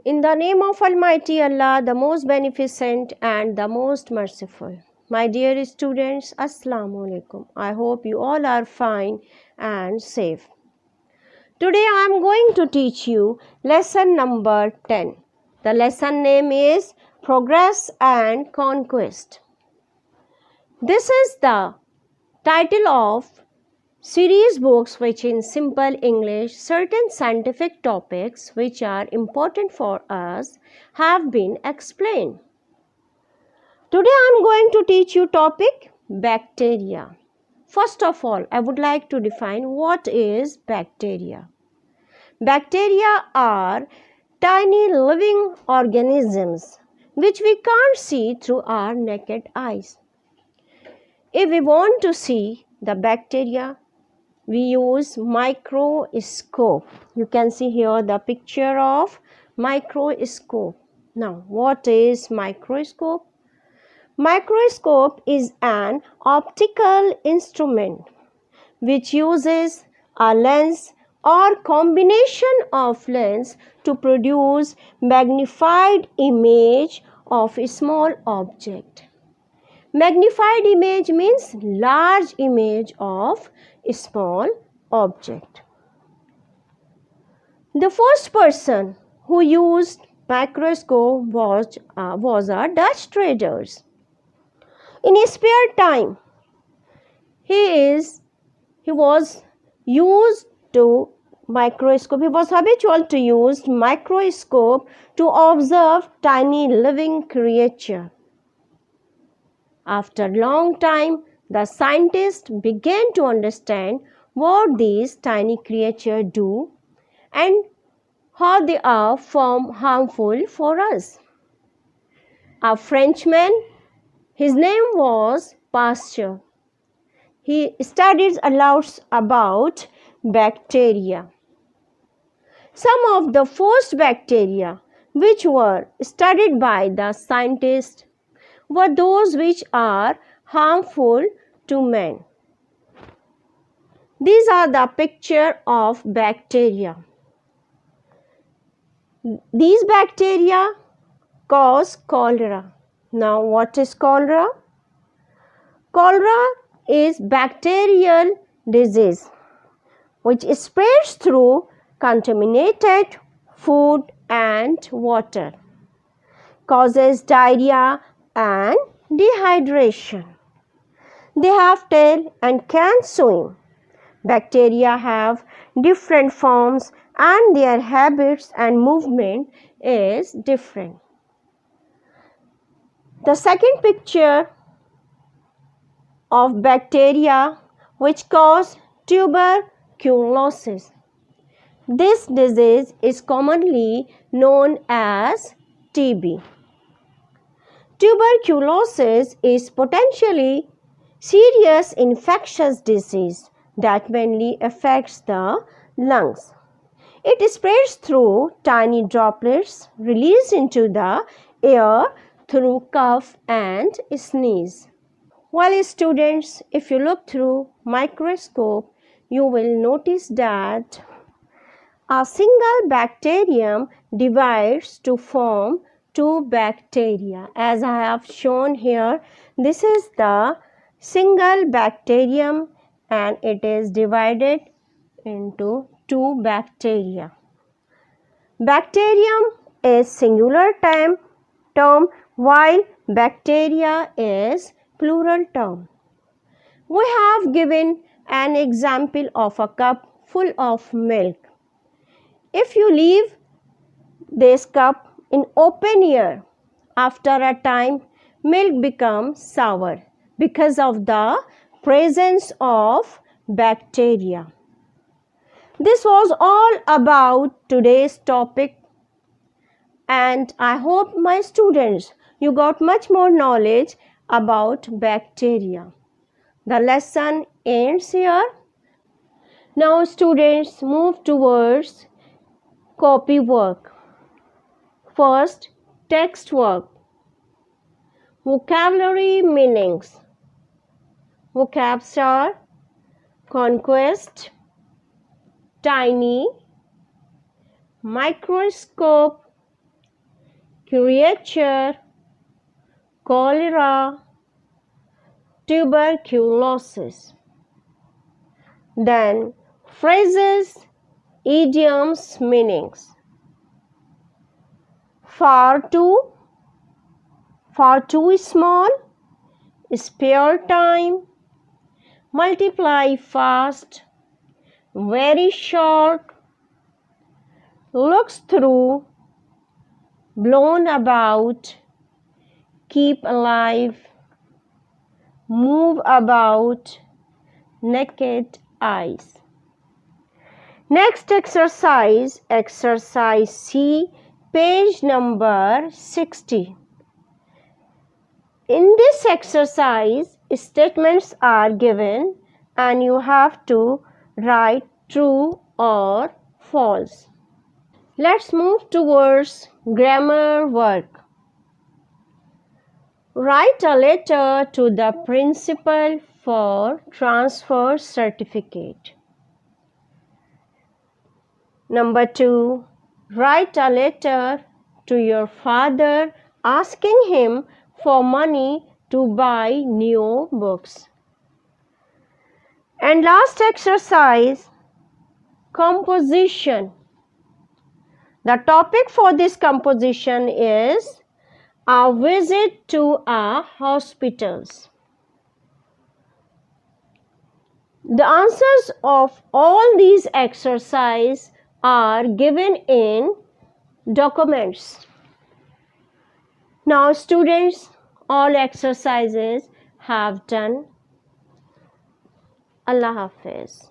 In the name of Almighty Allah, the most beneficent and the most merciful. My dear students, Assalamu alaikum. I hope you all are fine and safe. Today I am going to teach you lesson number 10. The lesson name is Progress and Conquest. This is the title of series books which in simple English certain scientific topics which are important for us have been explained. Today I am going to teach you topic bacteria. First of all, I would like to define what is bacteria. Bacteria are tiny living organisms which we can't see through our naked eyes. If we want to see the bacteria, we use microscope. You can see here the picture of microscope. Now, what is microscope? Microscope is an optical instrument which uses a lens or combination of lens to produce magnified image of a small object. Magnified image means large image of a small object. The first person who used microscope was a Dutch trader. In his spare time, he was used to microscope. He was habitual to use microscope to observe tiny living creature. After long time, the scientists began to understand what these tiny creatures do and how they are harmful for us. A Frenchman, his name was Pasteur. He studied a lot about bacteria. Some of the first bacteria which were studied by the scientists were those which are harmful to man. These are the picture of bacteria. These bacteria cause cholera. Now, what is cholera? Cholera is bacterial disease which spreads through contaminated food and water, causes diarrhea and dehydration. They have tail and can swim. Bacteria have different forms and their habits and movement is different. The second picture of bacteria which cause tuberculosis. This disease is commonly known as TB. Tuberculosis is potentially serious infectious disease that mainly affects the lungs. It spreads through tiny droplets released into the air through cough and sneeze. Well, students, if you look through microscope, you will notice that a single bacterium divides to form two bacteria. As I have shown here, this is the single bacterium and it is divided into two bacteria. Bacterium is singular term while bacteria is plural term. We have given an example of a cup full of milk. If you leave this cup in open air, after a time, milk becomes sour because of the presence of bacteria. This was all about today's topic, and I hope my students you got much more knowledge about bacteria. The lesson ends here. Now students move towards copy work. First, text work. Vocabulary meanings. Vocabs are conquest, tiny, microscope, creature, cholera, tuberculosis. Then phrases, idioms, meanings. Far too small, spare time, multiply fast, very short, looks through, blown about, keep alive, move about, naked eyes. Next exercise, exercise C, page number 60. In this exercise, statements are given and you have to write true or false. Let's move towards grammar work. Write a letter to the principal for transfer certificate. Number 2. Write a letter to your father asking him for money to buy new books. And last exercise, composition. The topic for this composition is a visit to a hospitals. The answers of all these exercises are given in documents. Now students, all exercises have done. Allah Hafiz.